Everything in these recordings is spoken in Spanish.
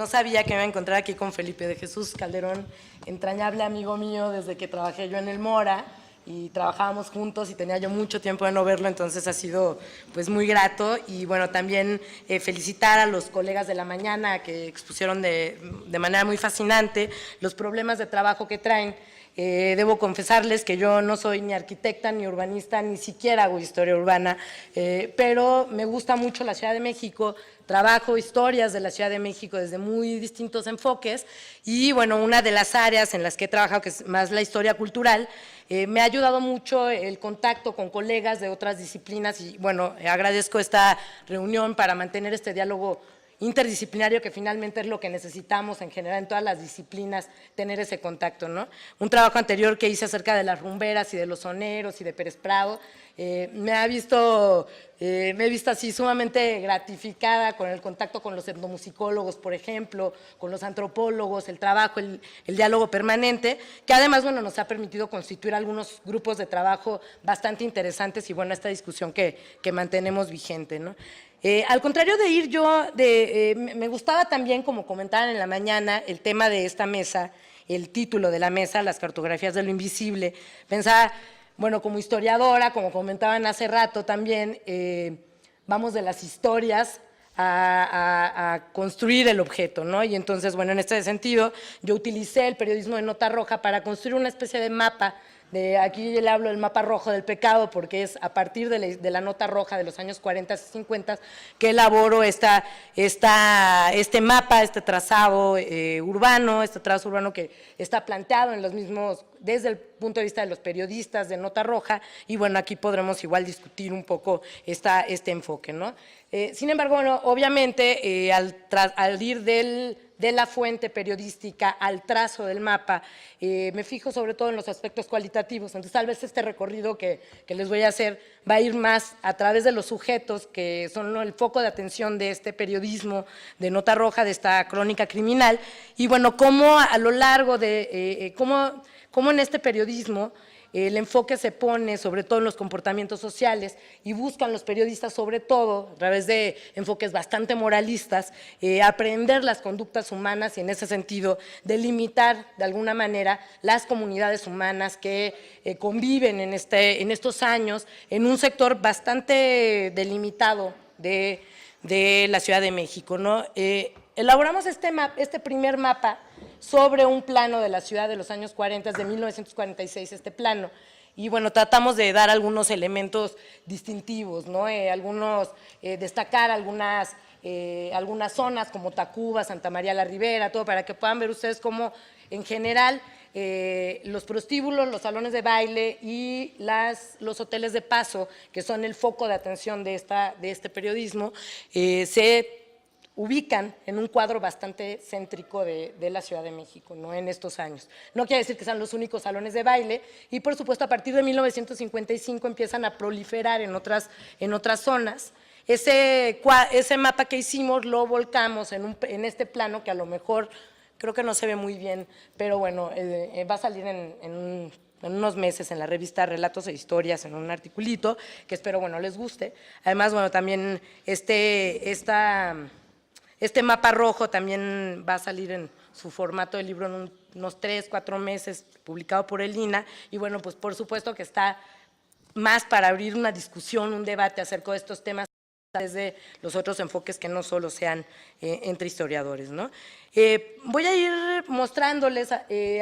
no sabía que me iba a encontrar aquí con Felipe de Jesús Calderón, entrañable amigo mío desde que trabajé yo en el Mora, y trabajábamos juntos y tenía yo mucho tiempo de no verlo, entonces ha sido pues muy grato. Y bueno, también felicitar a los colegas de la mañana que expusieron de manera muy fascinante los problemas de trabajo que traen. Debo confesarles que yo no soy ni arquitecta, ni urbanista, ni siquiera hago historia urbana, pero me gusta mucho la Ciudad de México, trabajo historias de la Ciudad de México desde muy distintos enfoques, y bueno, una de las áreas en las que he trabajado, que es más la historia cultural, me ha ayudado mucho el contacto con colegas de otras disciplinas, y bueno, agradezco esta reunión para mantener este diálogo interdisciplinario, que finalmente es lo que necesitamos en general en todas las disciplinas, tener ese contacto, ¿no? Un trabajo anterior que hice acerca de las rumberas y de los soneros y de Pérez Prado, me he visto así sumamente gratificada con el contacto con los etnomusicólogos, por ejemplo, con los antropólogos, el trabajo, el diálogo permanente, que además, bueno, nos ha permitido constituir algunos grupos de trabajo bastante interesantes, y bueno, esta discusión que mantenemos vigente, ¿no? Al contrario de ir yo, me gustaba también, como comentaban en la mañana, el tema de esta mesa, el título de la mesa, las cartografías de lo invisible. Pensaba, bueno, como historiadora, como comentaban hace rato también, vamos de las historias a construir el objeto, ¿no? Y entonces, bueno, en este sentido, yo utilicé el periodismo de nota roja para construir una especie de mapa. Aquí yo le hablo del mapa rojo del pecado, porque es a partir de la nota roja de los años 40 y 50 que elaboro este mapa, este trazado urbano, que está planteado en los mismos, desde el punto de vista de los periodistas de nota roja, y bueno, aquí podremos igual discutir un poco este enfoque, ¿no? Sin embargo, bueno, obviamente, al ir de la fuente periodística al trazo del mapa, me fijo sobre todo en los aspectos cualitativos. Entonces, tal vez este recorrido que les voy a hacer va a ir más a través de los sujetos que son el foco de atención de este periodismo de nota roja, de esta crónica criminal, y bueno, cómo a lo largo de, cómo en este periodismo el enfoque se pone sobre todo en los comportamientos sociales, y buscan los periodistas sobre todo, a través de enfoques bastante moralistas, aprender las conductas humanas y en ese sentido delimitar de alguna manera las comunidades humanas que conviven en estos años en un sector bastante delimitado de la Ciudad de México, ¿no? Elaboramos este primer mapa sobre un plano de la ciudad de los años 40, de 1946, este plano, y bueno, tratamos de dar algunos elementos distintivos, ¿no? Destacar algunas zonas como Tacuba, Santa María la Ribera, todo para que puedan ver ustedes cómo en general los prostíbulos, los salones de baile y los hoteles de paso, que son el foco de atención de este periodismo, se ubican en un cuadro bastante céntrico de la Ciudad de México, ¿no? En estos años. No quiere decir que sean los únicos salones de baile, y por supuesto a partir de 1955 empiezan a proliferar en otras zonas. Ese mapa que hicimos lo volcamos en este plano, que a lo mejor creo que no se ve muy bien, pero bueno, va a salir en unos meses en la revista Relatos e Historias, en un articulito, que espero, bueno, les guste. Además, bueno, también este mapa rojo también va a salir en su formato de libro en unos 3, 4 meses, publicado por el INA, y bueno, pues por supuesto que está más para abrir una discusión, un debate acerca de estos temas desde los otros enfoques que no solo sean entre historiadores, ¿no? Voy a ir mostrándoles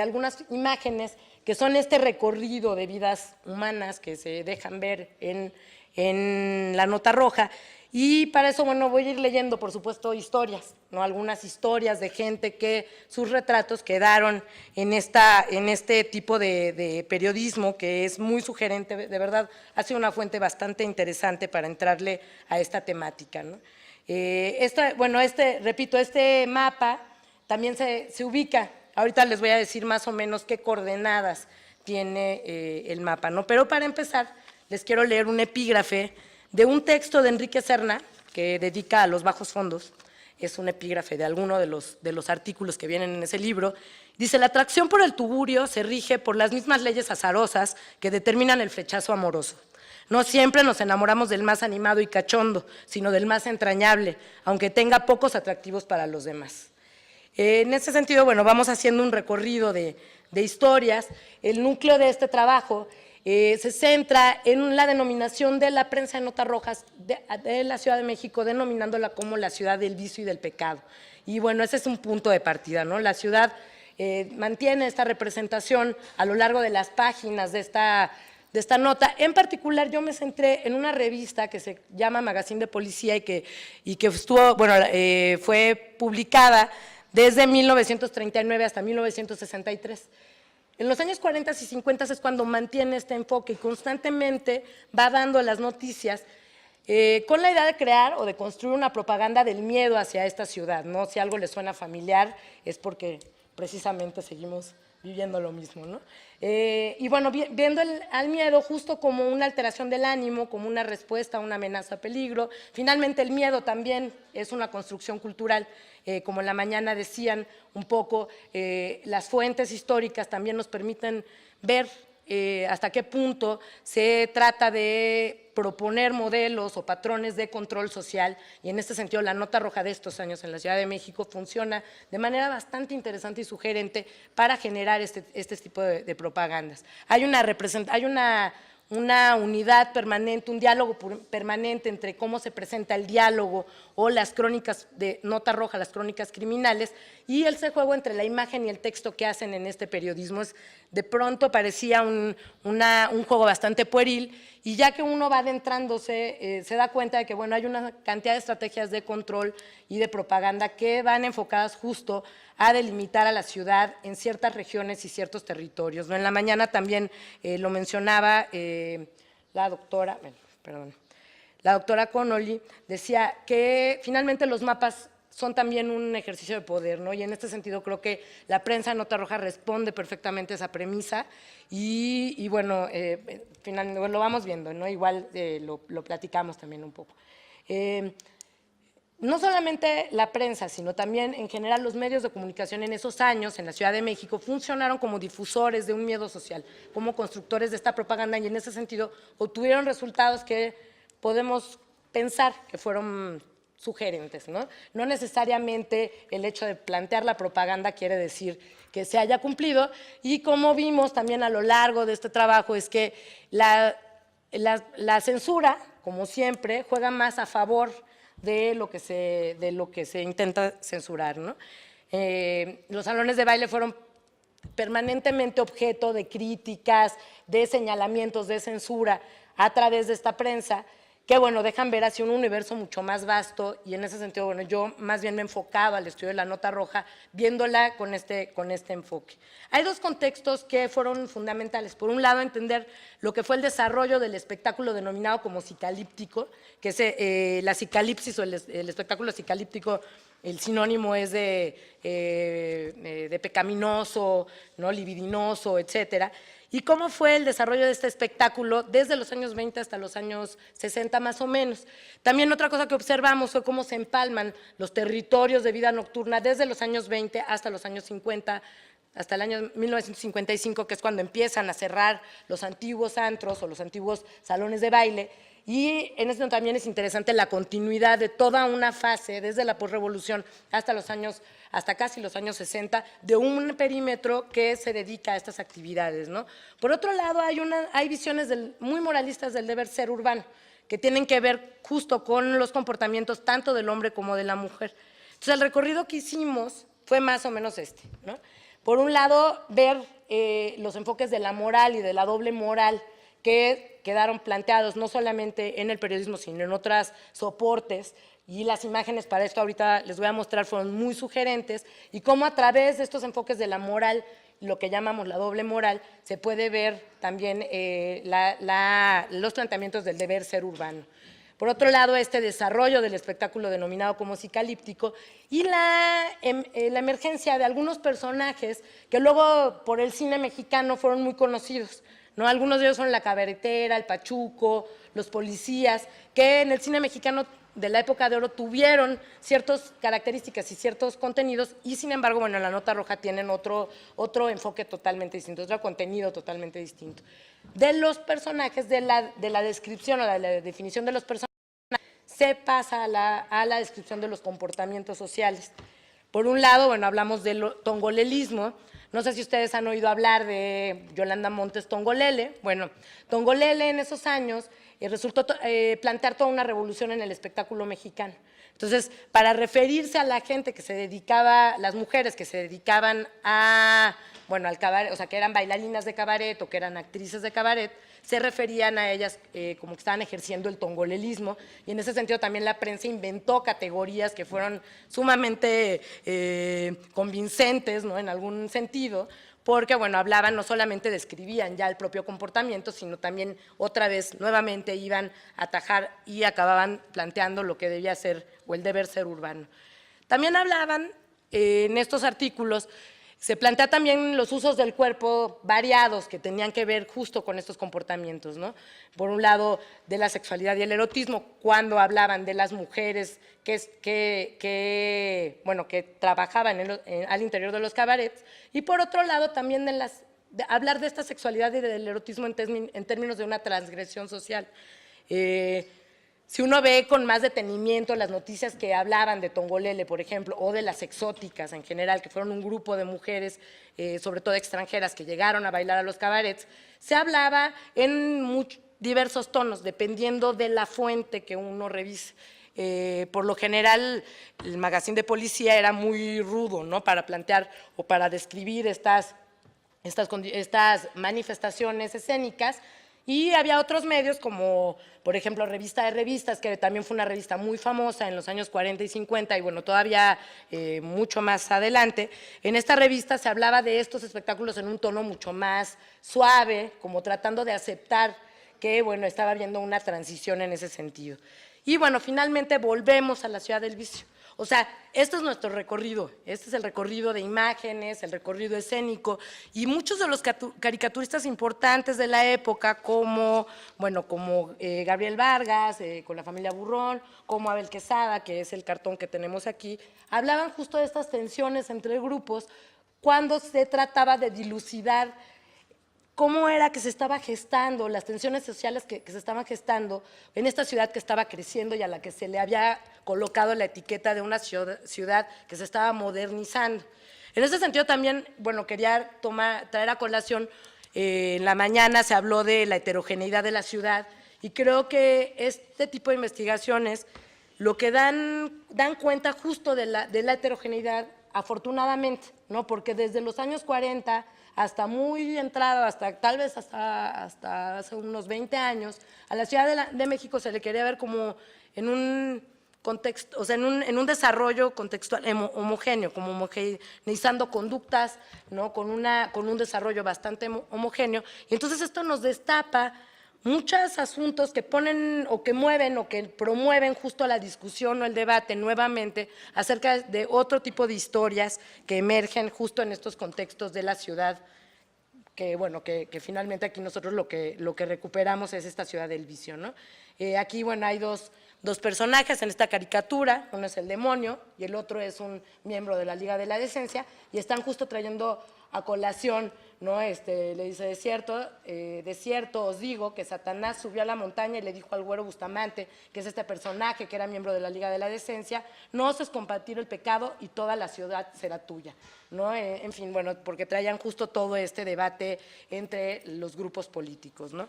algunas imágenes que son este recorrido de vidas humanas que se dejan ver en la nota roja. Y para eso, bueno, voy a ir leyendo, por supuesto, historias, ¿no? Algunas historias de gente que sus retratos quedaron en este tipo de periodismo, que es muy sugerente, de verdad, ha sido una fuente bastante interesante para entrarle a esta temática, ¿no? Repito, este mapa también se ubica, ahorita les voy a decir más o menos qué coordenadas tiene el mapa, ¿no? Pero para empezar, les quiero leer un epígrafe de un texto de Enrique Serna, que dedica a los bajos fondos. Es un epígrafe de alguno de los artículos que vienen en ese libro. Dice: la atracción por el tugurio se rige por las mismas leyes azarosas que determinan el flechazo amoroso. No siempre nos enamoramos del más animado y cachondo, sino del más entrañable, aunque tenga pocos atractivos para los demás. En ese sentido, bueno, vamos haciendo un recorrido de historias. El núcleo de este trabajo se centra en la denominación de la prensa de notas rojas de la Ciudad de México, denominándola como la ciudad del vicio y del pecado. Y bueno, ese es un punto de partida, ¿no? La ciudad mantiene esta representación a lo largo de las páginas de esta nota. En particular, yo me centré en una revista que se llama Magazine de Policía y que estuvo, bueno, fue publicada desde 1939 hasta 1963. En los años 40 y 50 es cuando mantiene este enfoque y constantemente va dando las noticias con la idea de crear o de construir una propaganda del miedo hacia esta ciudad, ¿no? Si algo les suena familiar es porque precisamente seguimos viviendo lo mismo, ¿no? Y bueno, viendo al miedo justo como una alteración del ánimo, como una respuesta a una amenaza a peligro. Finalmente el miedo también es una construcción cultural, como en la mañana decían un poco, las fuentes históricas también nos permiten ver hasta qué punto se trata de proponer modelos o patrones de control social, y en este sentido la nota roja de estos años en la Ciudad de México funciona de manera bastante interesante y sugerente para generar este tipo de propagandas. Hay una unidad permanente, un diálogo permanente entre cómo se presenta el diálogo o las crónicas de nota roja, las crónicas criminales, y ese juego entre la imagen y el texto que hacen en este periodismo. De pronto parecía un juego bastante pueril, y ya que uno va adentrándose, se da cuenta de que bueno, hay una cantidad de estrategias de control y de propaganda que van enfocadas justo a delimitar a la ciudad en ciertas regiones y ciertos territorios, ¿no? En la mañana también lo mencionaba la doctora Connolly, decía que finalmente los mapas son también un ejercicio de poder, ¿no? Y en este sentido creo que la prensa de nota roja responde perfectamente a esa premisa y bueno, finalmente lo vamos viendo, ¿no? Igual lo platicamos también un poco. No solamente la prensa, sino también en general los medios de comunicación en esos años en la Ciudad de México funcionaron como difusores de un miedo social, como constructores de esta propaganda, y en ese sentido obtuvieron resultados que podemos pensar que fueron sugerentes, ¿no? No necesariamente el hecho de plantear la propaganda quiere decir que se haya cumplido, y como vimos también a lo largo de este trabajo es que la censura, como siempre, juega más a favor de lo que se intenta censurar, ¿no? Los salones de baile fueron permanentemente objeto de críticas, de señalamientos, de censura a través de esta prensa, que bueno, dejan ver así un universo mucho más vasto, y en ese sentido, bueno, yo más bien me he enfocado al estudio de la nota roja, viéndola con este enfoque. Hay dos contextos que fueron fundamentales. Por un lado, entender lo que fue el desarrollo del espectáculo denominado como cicalíptico, que es la cicalipsis o el espectáculo cicalíptico. El sinónimo es de pecaminoso, ¿no? Libidinoso, etcétera. ¿Y cómo fue el desarrollo de este espectáculo desde los años 20 hasta los años 60 más o menos? También otra cosa que observamos fue cómo se empalman los territorios de vida nocturna desde los años 20 hasta los años 50, hasta el año 1955, que es cuando empiezan a cerrar los antiguos antros o los antiguos salones de baile. Y en esto también es interesante la continuidad de toda una fase, desde la posrevolución hasta casi los años 60, de un perímetro que se dedica a estas actividades, ¿no? Por otro lado, hay visiones muy moralistas del deber ser urbano, que tienen que ver justo con los comportamientos tanto del hombre como de la mujer. Entonces, el recorrido que hicimos fue más o menos ¿no? Por un lado, ver los enfoques de la moral y de la doble moral que quedaron planteados no solamente en el periodismo, sino en otros soportes, y las imágenes para esto ahorita les voy a mostrar fueron muy sugerentes, y cómo a través de estos enfoques de la moral, lo que llamamos la doble moral, se puede ver también los planteamientos del deber ser urbano. Por otro lado, este desarrollo del espectáculo denominado como cicalíptico y la emergencia de algunos personajes que luego por el cine mexicano fueron muy conocidos, ¿no? Algunos de ellos son la cabaretera, el pachuco, los policías, que en el cine mexicano de la época de oro tuvieron ciertas características y ciertos contenidos, y sin embargo, bueno, en la nota roja tienen otro enfoque totalmente distinto, otro contenido totalmente distinto. De los personajes, de la descripción o de la definición de los personajes, se pasa a la descripción de los comportamientos sociales. Por un lado, bueno, hablamos del tongolelismo. No sé si ustedes han oído hablar de Yolanda Montes Tongolele. Bueno, Tongolele en esos años resultó plantear toda una revolución en el espectáculo mexicano. Entonces, para referirse a la gente que se dedicaba, las mujeres que se dedicaban a, bueno, al cabaret, o sea, que eran bailarinas de cabaret o que eran actrices de cabaret, se referían a ellas como que estaban ejerciendo el tongolelismo, y en ese sentido también la prensa inventó categorías que fueron sumamente convincentes, ¿no?, en algún sentido, porque, bueno, hablaban, no solamente describían ya el propio comportamiento, sino también otra vez, nuevamente, iban a atajar y acababan planteando lo que debía ser o el deber ser urbano. También hablaban en estos artículos, se plantea también los usos del cuerpo variados que tenían que ver justo con estos comportamientos, ¿no? Por un lado, de la sexualidad y el erotismo, cuando hablaban de las mujeres que trabajaban al interior de los cabarets, y por otro lado también de hablar de esta sexualidad y del erotismo en términos de una transgresión social. Si uno ve con más detenimiento las noticias que hablaban de Tongolele, por ejemplo, o de las exóticas en general, que fueron un grupo de mujeres, sobre todo extranjeras, que llegaron a bailar a los cabarets, se hablaba en diversos tonos, dependiendo de la fuente que uno revise. Por lo general, el magazine de Policía era muy rudo, ¿no?, para plantear o para describir estas manifestaciones escénicas. Y había otros medios como, por ejemplo, Revista de Revistas, que también fue una revista muy famosa en los años 40 y 50, y bueno, todavía mucho más adelante. En esta revista se hablaba de estos espectáculos en un tono mucho más suave, como tratando de aceptar que, bueno, estaba habiendo una transición en ese sentido. Y bueno, finalmente volvemos a la ciudad del vicio. O sea, este es nuestro recorrido, este es el recorrido de imágenes, el recorrido escénico, y muchos de los caricaturistas importantes de la época, como Gabriel Vargas, con la familia Burrón, como Abel Quesada, que es el cartón que tenemos aquí, hablaban justo de estas tensiones entre grupos cuando se trataba de dilucidar cómo era que se estaba gestando, las tensiones sociales que se estaban gestando en esta ciudad que estaba creciendo y a la que se le había colocado la etiqueta de una ciudad que se estaba modernizando. En ese sentido también, bueno, quería traer a colación, en la mañana se habló de la heterogeneidad de la ciudad, y creo que este tipo de investigaciones lo que dan cuenta justo de la heterogeneidad, afortunadamente, ¿no?, porque desde los años 40 hasta muy entrado, tal vez hasta hace unos 20 años, a la Ciudad de México se le quería ver como en un contexto, o sea, en un desarrollo contextual homogéneo, como homogeneizando conductas, ¿no?, con un desarrollo bastante homogéneo. Y entonces esto nos destapa muchos asuntos que ponen o que mueven o que promueven justo la discusión o el debate nuevamente acerca de otro tipo de historias que emergen justo en estos contextos de la ciudad, que bueno, que finalmente aquí nosotros lo que recuperamos es esta ciudad del vicio, ¿no? Aquí, bueno, hay dos personajes en esta caricatura, uno es el demonio y el otro es un miembro de la Liga de la Decencia, y están justo trayendo a colación, ¿no? Le dice, desierto os digo que Satanás subió a la montaña y le dijo al güero Bustamante, que es este personaje que era miembro de la Liga de la Decencia, no oses compartir el pecado y toda la ciudad será tuya, ¿no? En fin, bueno, porque traían justo todo este debate entre los grupos políticos, ¿no?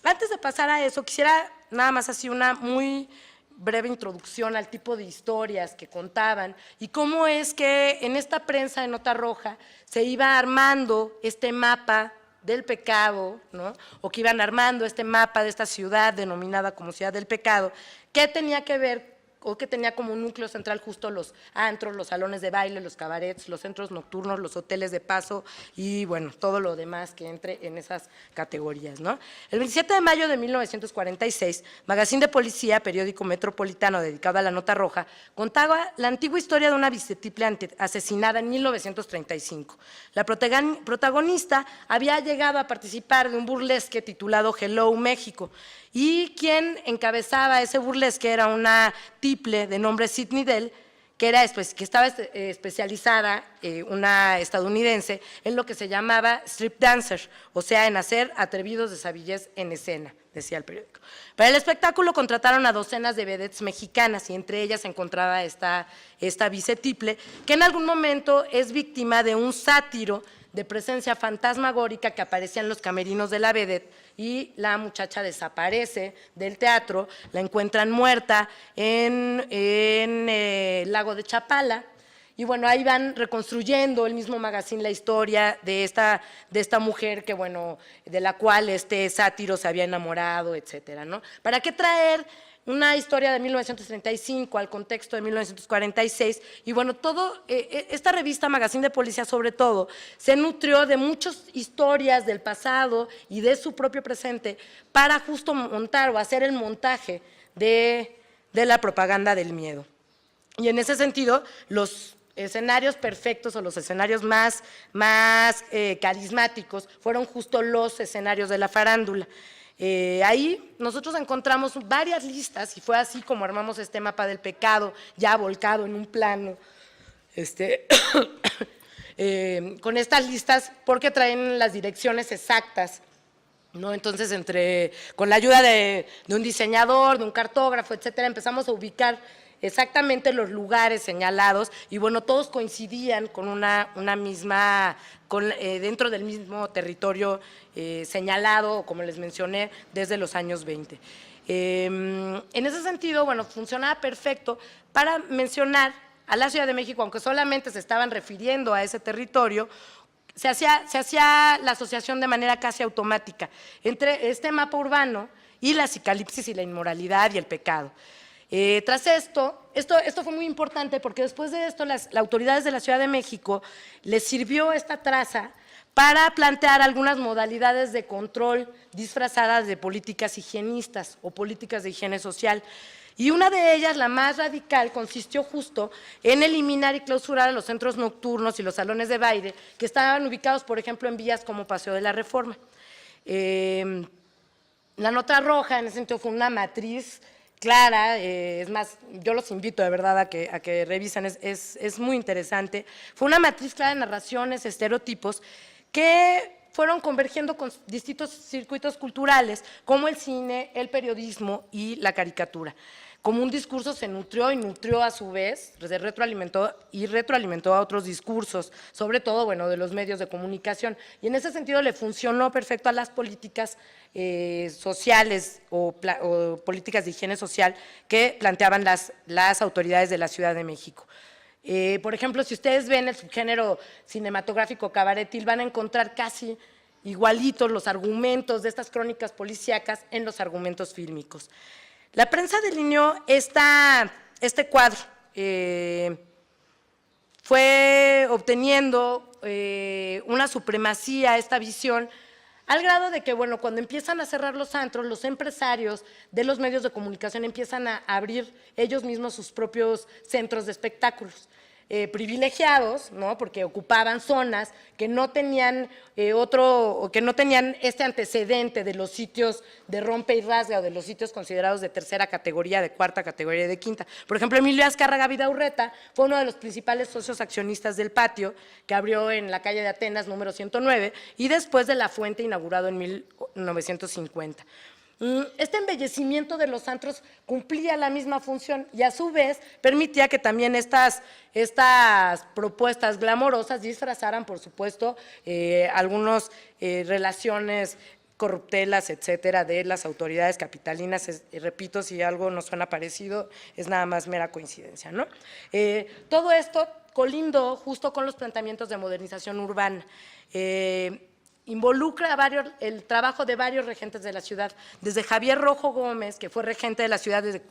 Antes de pasar a eso, quisiera nada más así una muy breve introducción al tipo de historias que contaban y cómo es que en esta prensa de nota roja se iba armando este mapa del pecado, ¿no?, o que iban armando este mapa de esta ciudad denominada como Ciudad del Pecado, que tenía que ver o que tenía como un núcleo central justo los antros, los salones de baile, los cabarets, los centros nocturnos, los hoteles de paso y, bueno, todo lo demás que entre en esas categorías, ¿no? El 27 de mayo de 1946, Magazine de Policía, periódico metropolitano dedicado a la nota roja, contaba la antigua historia de una bicetiple asesinada en 1935. La protagonista había llegado a participar de un burlesque titulado Hello México, y quien encabezaba ese burlesque era una tiple de nombre Sidney Dell, que estaba especializada, una estadounidense, en lo que se llamaba strip dancer, o sea, en hacer atrevidos desabillés en escena, decía el periódico. Para el espectáculo contrataron a docenas de vedettes mexicanas y entre ellas se encontraba esta bicetiple, que en algún momento es víctima de un sátiro de presencia fantasmagórica que aparecía en los camerinos de la vedette, y la muchacha desaparece del teatro, la encuentran muerta en el lago de Chapala. Y bueno, ahí van reconstruyendo el mismo magazine la historia de esta mujer que, bueno, de la cual este sátiro se había enamorado, etcétera, ¿no? ¿Para qué traer una historia de 1935 al contexto de 1946? Y bueno, esta revista Magazine de Policía, sobre todo, se nutrió de muchas historias del pasado y de su propio presente para justo montar o hacer el montaje de la propaganda del miedo. Y en ese sentido, los escenarios perfectos o los escenarios más carismáticos fueron justo los escenarios de la farándula. Ahí nosotros encontramos varias listas y fue así como armamos este mapa del pecado, ya volcado en un plano, con estas listas, porque traen las direcciones exactas, ¿no? Entonces, con la ayuda de un diseñador, de un cartógrafo, etcétera, empezamos a ubicar exactamente los lugares señalados y bueno, todos coincidían con una misma, dentro del mismo territorio señalado, como les mencioné, desde los años 20. En ese sentido, bueno, funcionaba perfecto para mencionar a la Ciudad de México, aunque solamente se estaban refiriendo a ese territorio, se hacía la asociación de manera casi automática entre este mapa urbano y la psicalipsis y la inmoralidad y el pecado. Tras esto fue muy importante porque después de esto las autoridades de la Ciudad de México les sirvió esta traza para plantear algunas modalidades de control disfrazadas de políticas higienistas o políticas de higiene social. Y una de ellas, la más radical, consistió justo en eliminar y clausurar a los centros nocturnos y los salones de baile que estaban ubicados, por ejemplo, en vías como Paseo de la Reforma. La nota roja, en ese sentido, fue una matriz clara, es más, yo los invito de verdad a que revisen, es muy interesante. Fue una matriz clara de narraciones, estereotipos, que fueron convergiendo con distintos circuitos culturales, como el cine, el periodismo y la caricatura. Como un discurso se nutrió y nutrió a su vez, se retroalimentó a otros discursos, sobre todo, bueno, de los medios de comunicación. Y en ese sentido le funcionó perfecto a las políticas sociales o políticas de higiene social que planteaban las autoridades de la Ciudad de México. Por ejemplo, si ustedes ven el subgénero cinematográfico cabaretil, van a encontrar casi igualitos los argumentos de estas crónicas policíacas en los argumentos fílmicos. La prensa delineó este cuadro, fue obteniendo una supremacía, esta visión, al grado de que, bueno, cuando empiezan a cerrar los antros, los empresarios de los medios de comunicación empiezan a abrir ellos mismos sus propios centros de espectáculos. Privilegiados, ¿no? Porque ocupaban zonas que no tenían este antecedente de los sitios de rompe y rasga o de los sitios considerados de tercera categoría, de cuarta categoría y de quinta. Por ejemplo, Emilio Azcárraga Vidaurreta fue uno de los principales socios accionistas del Patio, que abrió en la calle de Atenas, número 109, y después de La Fuente, inaugurado en 1950. Este embellecimiento de los antros cumplía la misma función y a su vez permitía que también estas propuestas glamorosas disfrazaran, por supuesto, algunas relaciones corruptelas, etcétera, de las autoridades capitalinas. Repito, si algo nos suena parecido, es nada más mera coincidencia, ¿no? Todo esto colindó justo con los planteamientos de modernización urbana. Involucra el trabajo de varios regentes de la ciudad, desde Javier Rojo Gómez, que fue regente de la ciudad desde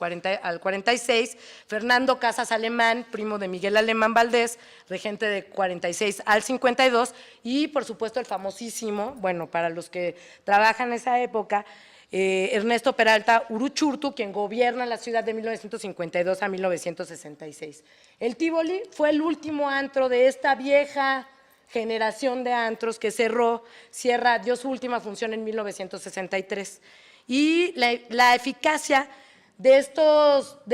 al 46, Fernando Casas Alemán, primo de Miguel Alemán Valdés, regente de 46 al 52, y por supuesto el famosísimo, bueno, para los que trabajan en esa época, Ernesto Peralta Uruchurtu, quien gobierna la ciudad de 1952 a 1966. El Tívoli fue el último antro de esta vieja generación de antros que dio su última función en 1963. Y la eficacia de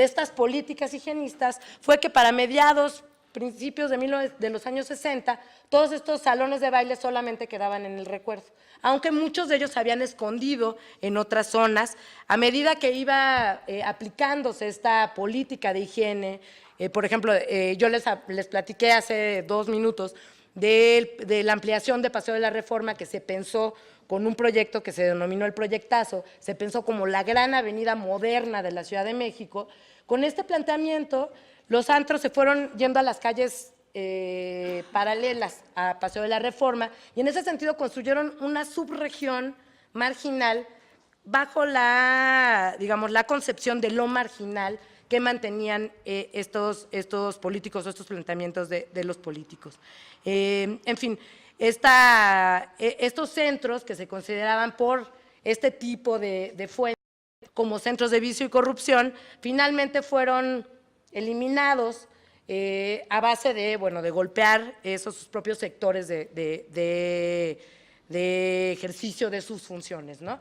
estas políticas higienistas fue que para mediados, principios de los años 60, todos estos salones de baile solamente quedaban en el recuerdo, aunque muchos de ellos se habían escondido en otras zonas. A medida que iba aplicándose esta política de higiene, por ejemplo, yo les platiqué hace 2 minutos de la ampliación de Paseo de la Reforma, que se pensó con un proyecto que se denominó el Proyectazo, se pensó como la gran avenida moderna de la Ciudad de México. Con este planteamiento, los antros se fueron yendo a las calles paralelas a Paseo de la Reforma, y en ese sentido construyeron una subregión marginal bajo digamos, la concepción de lo marginal que mantenían estos políticos o estos planteamientos de los políticos. En fin, estos centros que se consideraban por este tipo de fuentes como centros de vicio y corrupción, finalmente fueron eliminados a base de golpear sus propios sectores de ejercicio de sus funciones, ¿no?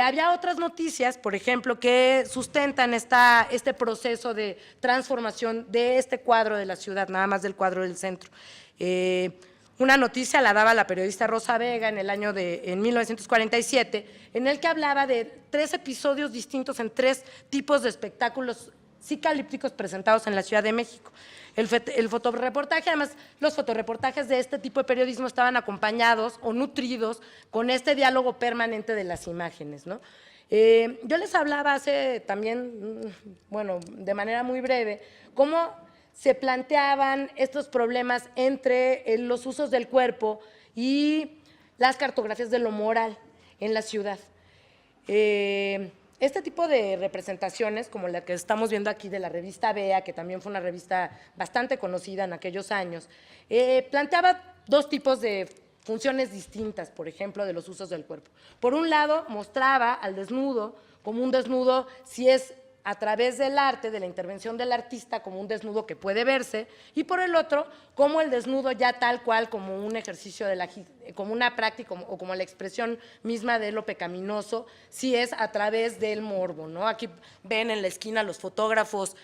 Había otras noticias, por ejemplo, que sustentan este proceso de transformación de este cuadro de la ciudad, nada más del cuadro del centro. Una noticia la daba la periodista Rosa Vega en 1947, en el que hablaba de 3 episodios distintos en 3 tipos de espectáculos psicalípticos presentados en la Ciudad de México. El fotoreportaje, además, los fotoreportajes de este tipo de periodismo estaban acompañados o nutridos con este diálogo permanente de las imágenes, ¿no? Yo les hablaba también, de manera muy breve, cómo se planteaban estos problemas entre los usos del cuerpo y las cartografías de lo moral en la ciudad. Este tipo de representaciones, como la que estamos viendo aquí de la revista Bea, que también fue una revista bastante conocida en aquellos años, planteaba 2 tipos de funciones distintas, por ejemplo, de los usos del cuerpo. Por un lado, mostraba al desnudo como un desnudo, si es a través del arte, de la intervención del artista, como un desnudo que puede verse, y por el otro, como el desnudo ya tal cual, como un ejercicio, como una práctica o como la expresión misma de lo pecaminoso, si es a través del morbo, ¿no? Aquí ven en la esquina los fotógrafos,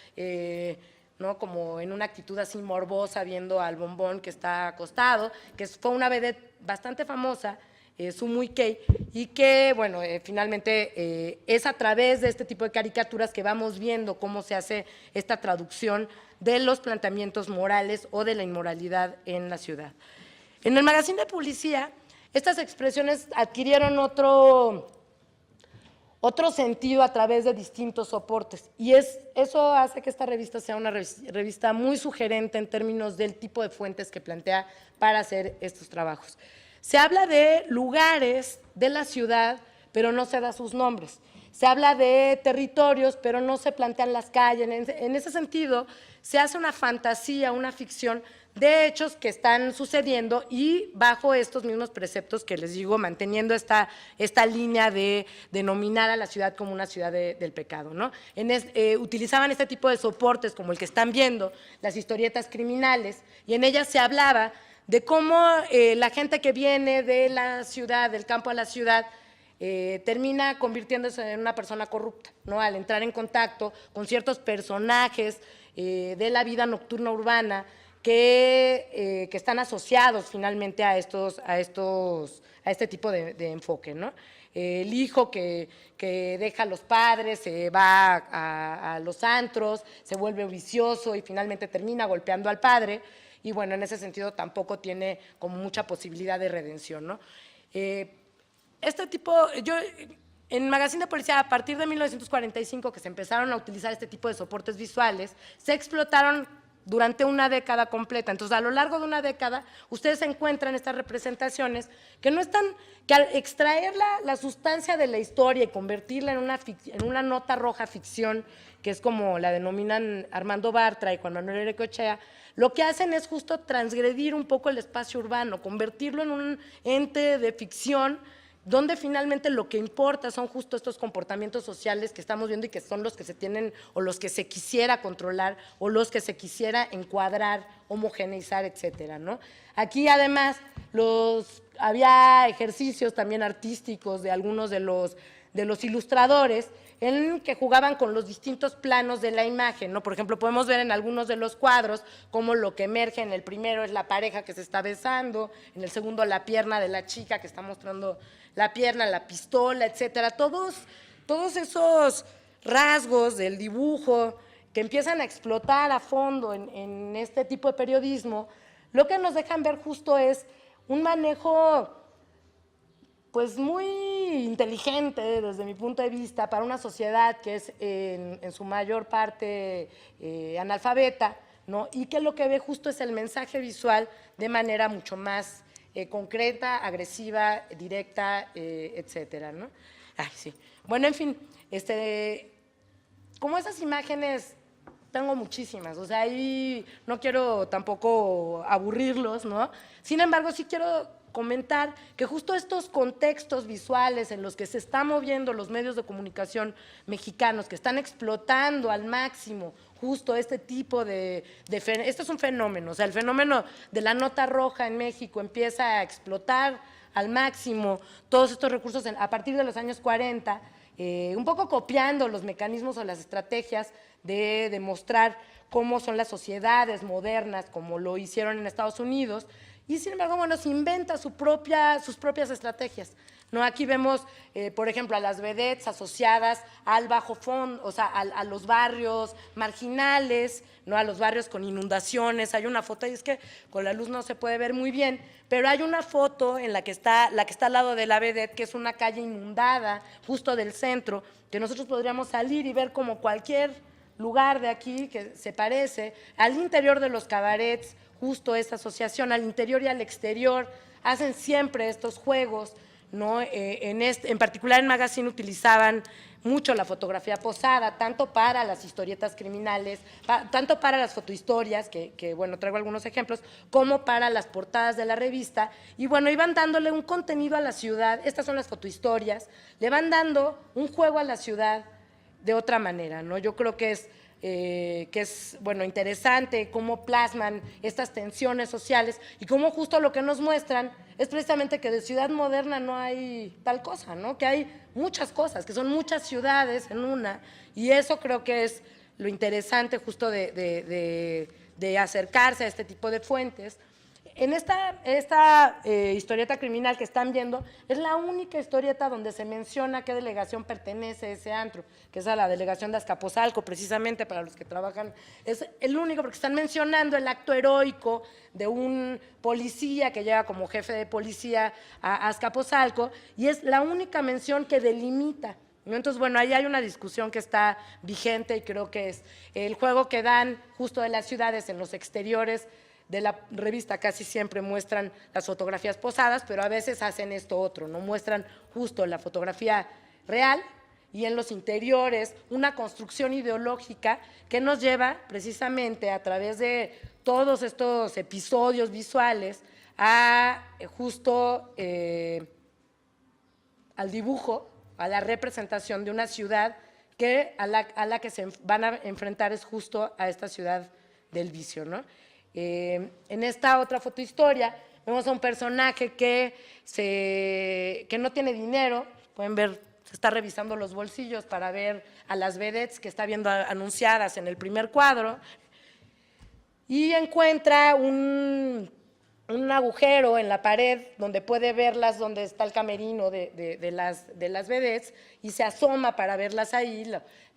¿no? Como en una actitud así morbosa, viendo al Bombón que está acostado, que fue una vedette bastante famosa, Sue Muy Kei, y que, finalmente es a través de este tipo de caricaturas que vamos viendo cómo se hace esta traducción de los planteamientos morales o de la inmoralidad en la ciudad. En el magazine de Policía, estas expresiones adquirieron otro sentido a través de distintos soportes, y eso hace que esta revista sea una revista muy sugerente en términos del tipo de fuentes que plantea para hacer estos trabajos. Se habla de lugares de la ciudad, pero no se da sus nombres. Se habla de territorios, pero no se plantean las calles. En ese sentido, se hace una fantasía, una ficción de hechos que están sucediendo y bajo estos mismos preceptos que les digo, manteniendo esta línea de denominar a la ciudad como una ciudad del pecado, ¿no? Utilizaban este tipo de soportes como el que están viendo, las historietas criminales, y en ellas se hablaba de cómo la gente que viene de la ciudad, del campo a la ciudad, termina convirtiéndose en una persona corrupta, ¿no? Al entrar en contacto con ciertos personajes de la vida nocturna urbana que están asociados finalmente a este tipo de enfoque, ¿no? El hijo que deja a los padres, se va a los antros, se vuelve vicioso y finalmente termina golpeando al padre. Y en ese sentido tampoco tiene como mucha posibilidad de redención, ¿no? En Magazine de Policía, a partir de 1945, que se empezaron a utilizar este tipo de soportes visuales, se explotaron durante una década completa. Entonces, a lo largo de una década, ustedes encuentran estas representaciones que al extraer la sustancia de la historia y convertirla en una nota roja ficción, que es como la denominan Armando Bartra y Juan Manuel Erecochea, lo que hacen es justo transgredir un poco el espacio urbano, convertirlo en un ente de ficción, donde finalmente lo que importa son justo estos comportamientos sociales que estamos viendo y que son los que se tienen o los que se quisiera controlar o los que se quisiera encuadrar, homogeneizar, etcétera, ¿no? Aquí además había ejercicios también artísticos de algunos de de los ilustradores, en que jugaban con los distintos planos de la imagen, ¿no? Por ejemplo, podemos ver en algunos de los cuadros cómo lo que emerge en el primero es la pareja que se está besando, en el segundo la pierna de la chica que está mostrando la pierna, la pistola, etcétera. Todos esos rasgos del dibujo que empiezan a explotar a fondo en este tipo de periodismo, lo que nos dejan ver justo es un manejo pues muy inteligente desde mi punto de vista para una sociedad que es en su mayor parte analfabeta, ¿no? Y que lo que ve justo es el mensaje visual de manera mucho más concreta, agresiva, directa, etcétera, ¿no? Ay, sí. Bueno, en fin, como esas imágenes tengo muchísimas, o sea, ahí no quiero tampoco aburrirlos, ¿no? Sin embargo, sí quiero comentar que justo estos contextos visuales en los que se están moviendo los medios de comunicación mexicanos, que están explotando al máximo justo este tipo esto es un fenómeno, o sea, el fenómeno de la nota roja en México empieza a explotar al máximo todos estos recursos a partir de los años 40, un poco copiando los mecanismos o las estrategias de demostrar cómo son las sociedades modernas, como lo hicieron en Estados Unidos, y sin embargo, bueno, se inventa sus propias estrategias, ¿no? Aquí vemos, por ejemplo, a las vedettes asociadas al bajo fondo, o sea, a los barrios marginales, ¿no? A los barrios con inundaciones. Hay una foto, y es que con la luz no se puede ver muy bien, pero hay una foto en la que está al lado de la vedette, que es una calle inundada, justo del centro, que nosotros podríamos salir y ver como cualquier lugar de aquí que se parece, al interior de los cabarets, justo esta asociación, al interior y al exterior, hacen siempre estos juegos, ¿no? En particular en Magazine utilizaban mucho la fotografía posada, tanto para las historietas criminales, tanto para las fotohistorias, que bueno, traigo algunos ejemplos, como para las portadas de la revista, y bueno, iban dándole un contenido a la ciudad, estas son las fotohistorias, le van dando un juego a la ciudad de otra manera, ¿no? Yo creo que es bueno, interesante cómo plasman estas tensiones sociales y cómo justo lo que nos muestran es precisamente que de ciudad moderna no hay tal cosa, ¿no? Que hay muchas cosas, que son muchas ciudades en una, y eso creo que es lo interesante justo de acercarse a este tipo de fuentes. En esta historieta criminal que están viendo, es la única historieta donde se menciona a qué delegación pertenece ese antro, que es a la delegación de Azcapotzalco, precisamente para los que trabajan. Es el único, porque están mencionando el acto heroico de un policía que llega como jefe de policía a Azcapotzalco, y es la única mención que delimita, ¿no? Entonces, bueno, ahí hay una discusión que está vigente y creo que es el juego que dan justo de las ciudades en los exteriores de la revista. Casi siempre muestran las fotografías posadas, pero a veces hacen esto otro, ¿no? Muestran justo la fotografía real y en los interiores una construcción ideológica que nos lleva precisamente a través de todos estos episodios visuales a justo al dibujo, a la representación de una ciudad que a la que se van a enfrentar es justo a esta ciudad del vicio, ¿no? En esta otra fotohistoria vemos a un personaje que no tiene dinero, pueden ver, se está revisando los bolsillos para ver a las vedettes que está viendo anunciadas en el primer cuadro, y encuentra un agujero en la pared donde puede verlas, donde está el camerino de las vedettes, y se asoma para verlas ahí.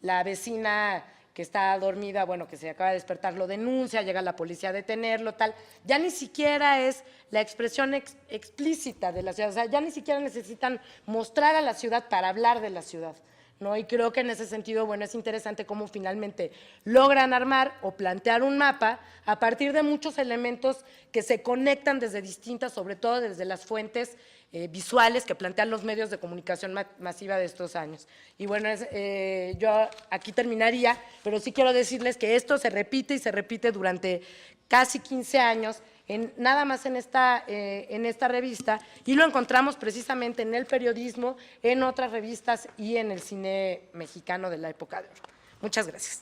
La vecina que está dormida, bueno, que se acaba de despertar, lo denuncia, llega la policía a detenerlo, tal. Ya ni siquiera es la expresión explícita de la ciudad, o sea, ya ni siquiera necesitan mostrar a la ciudad para hablar de la ciudad, ¿no? Y creo que en ese sentido, bueno, es interesante cómo finalmente logran armar o plantear un mapa a partir de muchos elementos que se conectan desde distintas, sobre todo desde las fuentes visuales que plantean los medios de comunicación masiva de estos años. Y bueno, yo aquí terminaría, pero sí quiero decirles que esto se repite y se repite durante casi 15 años, nada más en esta revista, y lo encontramos precisamente en el periodismo, en otras revistas y en el cine mexicano de la época de oro. Muchas gracias.